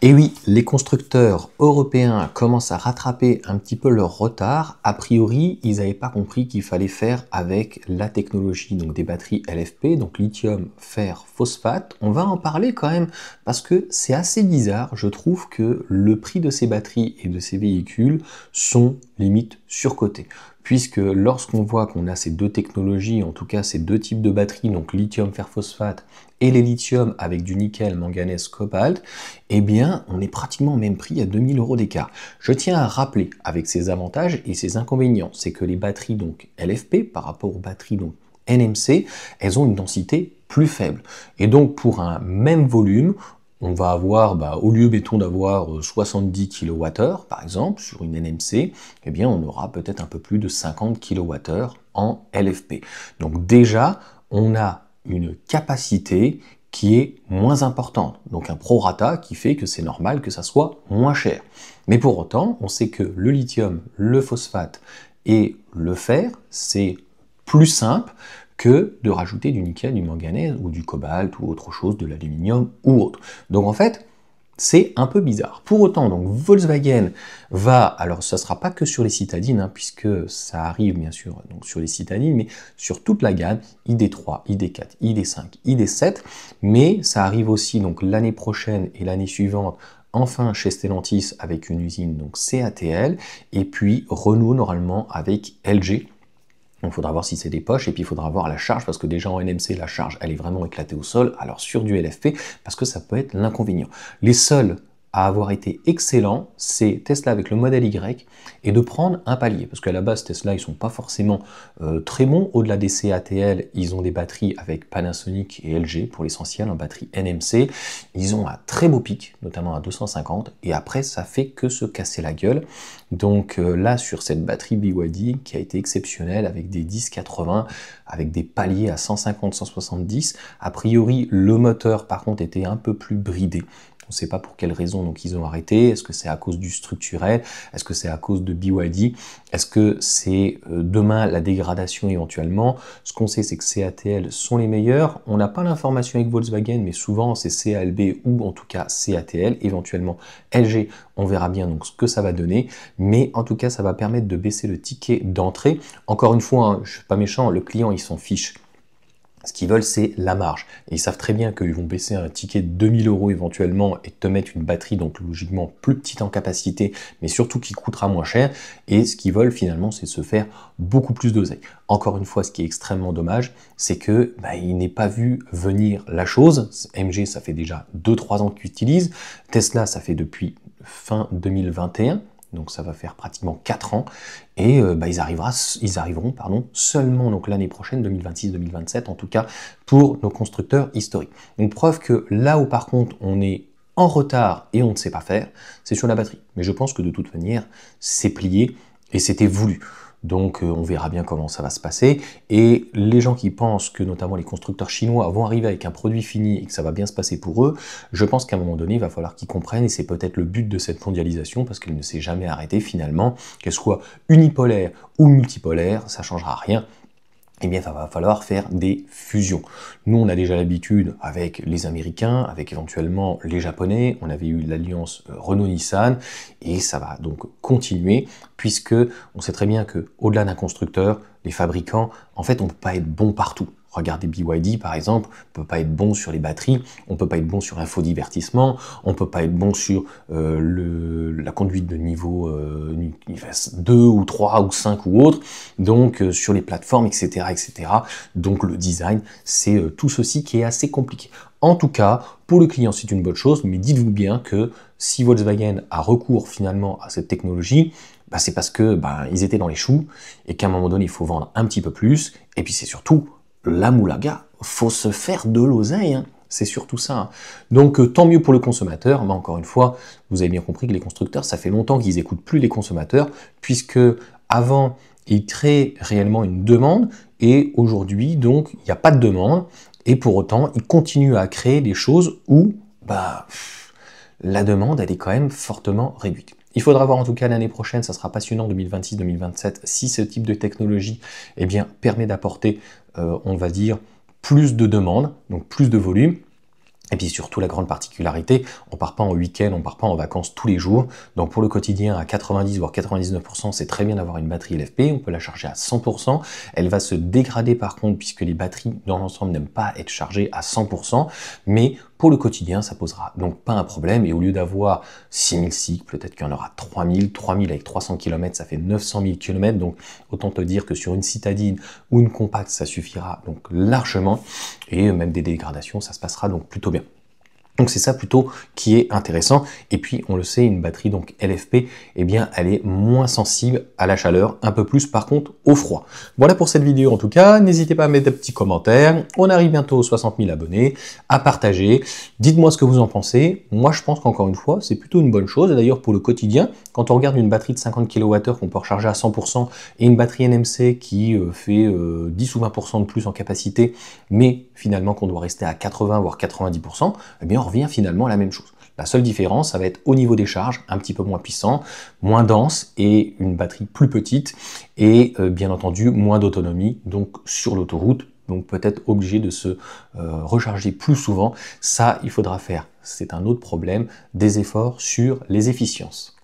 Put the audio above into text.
Et oui, les constructeurs européens commencent à rattraper un petit peu leur retard. A priori, ils n'avaient pas compris qu'il fallait faire avec la technologie donc des batteries LFP, donc lithium, fer, phosphate. On va en parler quand même parce que c'est assez bizarre. Je trouve que le prix de ces batteries et de ces véhicules sont limite surcotés. Puisque lorsqu'on voit qu'on a ces deux technologies, en tout cas ces deux types de batteries, donc lithium, fer, phosphate, et les lithium avec du nickel, manganèse, cobalt, eh bien, on est pratiquement au même prix à 2000 € d'écart. Je tiens à rappeler, avec ses avantages et ses inconvénients, c'est que les batteries donc LFP, par rapport aux batteries donc NMC, elles ont une densité plus faible. Et donc, pour un même volume, on va avoir, au lieu, mettons, d'avoir 70 kWh, par exemple, sur une NMC, eh bien, on aura peut-être un peu plus de 50 kWh en LFP. Donc déjà, on a une capacité qui est moins importante. Donc un prorata qui fait que c'est normal que ça soit moins cher. Mais pour autant, on sait que le lithium, le phosphate et le fer, c'est plus simple que de rajouter du nickel, du manganèse ou du cobalt ou autre chose, de l'aluminium ou autre. Donc en fait, c'est un peu bizarre. Pour autant, donc Volkswagen va, alors ça ne sera pas que sur les citadines, puisque ça arrive bien sûr donc sur les citadines, mais sur toute la gamme, ID3, ID4, ID5, ID7, mais ça arrive aussi donc l'année prochaine et l'année suivante, enfin chez Stellantis avec une usine donc CATL, et puis Renault normalement avec LG. Donc il faudra voir si c'est des poches, et puis il faudra voir la charge, parce que déjà en NMC, la charge, elle est vraiment éclatée au sol, alors sur du LFP, parce que ça peut être l'inconvénient. Les seuls à avoir été excellents, c'est Tesla avec le modèle Y, et de prendre un palier, parce qu'à la base, Tesla, ils sont pas forcément très bons. Au-delà des CATL, ils ont des batteries avec Panasonic et LG, pour l'essentiel, en batterie NMC. Ils ont un très beau pic, notamment à 250, et après, ça fait que se casser la gueule. Donc là, sur cette batterie BYD, qui a été exceptionnelle, avec des 1080, avec des paliers à 150, 170, a priori, le moteur, par contre, était un peu plus bridé. On ne sait pas pour quelle raison donc ils ont arrêté. Est-ce que c'est à cause du structurel? Est-ce que c'est à cause de BYD? Est-ce que c'est demain la dégradation éventuellement? Ce qu'on sait, c'est que CATL sont les meilleurs. On n'a pas l'information avec Volkswagen, mais souvent c'est CALB ou en tout cas CATL, éventuellement LG. On verra bien donc ce que ça va donner, mais en tout cas ça va permettre de baisser le ticket d'entrée. Encore une fois, je ne suis pas méchant, le client il s'en fiche. Ce qu'ils veulent, c'est la marge. Et ils savent très bien qu'ils vont baisser un ticket de 2000 € éventuellement et te mettre une batterie, donc logiquement plus petite en capacité, mais surtout qui coûtera moins cher. Et ce qu'ils veulent finalement, c'est se faire beaucoup plus d'oseille. Encore une fois, ce qui est extrêmement dommage, c'est que il n'est pas vu venir la chose. MG, ça fait déjà 2-3 ans qu'ils utilisent. Tesla, ça fait depuis fin 2021. Donc ça va faire pratiquement 4 ans, et ils arriveront seulement donc l'année prochaine, 2026-2027 en tout cas, pour nos constructeurs historiques. Donc preuve que là où par contre on est en retard et on ne sait pas faire, c'est sur la batterie. Mais je pense que de toute manière, c'est plié et c'était voulu. Donc on verra bien comment ça va se passer. Et les gens qui pensent que notamment les constructeurs chinois vont arriver avec un produit fini et que ça va bien se passer pour eux, je pense qu'à un moment donné, il va falloir qu'ils comprennent, et c'est peut-être le but de cette mondialisation, parce qu'elle ne s'est jamais arrêtée finalement, qu'elle soit unipolaire ou multipolaire, ça ne changera rien. Eh bien, il va falloir faire des fusions. Nous, on a déjà l'habitude avec les Américains, avec éventuellement les Japonais, on avait eu l'alliance Renault-Nissan, et ça va donc continuer, puisque on sait très bien que au-delà d'un constructeur, les fabricants, en fait, on ne peut pas être bon partout. Regardez BYD par exemple, on ne peut pas être bon sur les batteries, on ne peut pas être bon sur infodivertissement, on ne peut pas être bon sur la conduite de niveau 2 ou 3 ou 5 ou autre, donc sur les plateformes, etc., etc. Donc le design, c'est tout ceci qui est assez compliqué. En tout cas, pour le client, c'est une bonne chose, mais dites-vous bien que si Volkswagen a recours finalement à cette technologie, c'est parce que ils étaient dans les choux, et qu'à un moment donné, il faut vendre un petit peu plus, et puis c'est surtout la moulaga, faut se faire de l'oseille, c'est surtout ça. Donc tant mieux pour le consommateur, mais encore une fois, vous avez bien compris que les constructeurs, ça fait longtemps qu'ils n'écoutent plus les consommateurs, puisque avant, ils créent réellement une demande, et aujourd'hui, donc, il n'y a pas de demande, et pour autant, ils continuent à créer des choses où la demande, elle est quand même fortement réduite. Il faudra voir en tout cas l'année prochaine, ça sera passionnant 2026-2027, si ce type de technologie permet d'apporter, on va dire, plus de demandes, donc plus de volume. Et puis surtout la grande particularité, on part pas en week-end, on part pas en vacances tous les jours. Donc pour le quotidien à 90 voire 99%, c'est très bien d'avoir une batterie LFP, on peut la charger à 100%. Elle va se dégrader par contre puisque les batteries dans l'ensemble n'aiment pas être chargées à 100%, mais pour le quotidien, ça posera donc pas un problème et au lieu d'avoir 6000 cycles, peut-être qu'il y en aura 3000 avec 300 km, ça fait 900 000 km, donc autant te dire que sur une citadine ou une compacte, ça suffira donc largement et même des dégradations, ça se passera donc plutôt bien. Donc c'est ça plutôt qui est intéressant. Et puis on le sait, une batterie donc LFP, eh bien elle est moins sensible à la chaleur, un peu plus par contre au froid. Voilà pour cette vidéo en tout cas. N'hésitez pas à mettre des petits commentaires. On arrive bientôt aux 60 000 abonnés, à partager. Dites-moi ce que vous en pensez. Moi je pense qu'encore une fois, c'est plutôt une bonne chose. Et d'ailleurs pour le quotidien, quand on regarde une batterie de 50 kWh qu'on peut recharger à 100% et une batterie NMC qui fait 10 ou 20% de plus en capacité, mais finalement qu'on doit rester à 80 voire 90%, eh bien on revient finalement à la même chose. La seule différence, ça va être au niveau des charges, un petit peu moins puissant, moins dense et une batterie plus petite et bien entendu moins d'autonomie, donc sur l'autoroute, donc peut-être obligé de se recharger plus souvent. Ça, il faudra faire, c'est un autre problème, des efforts sur les efficiences.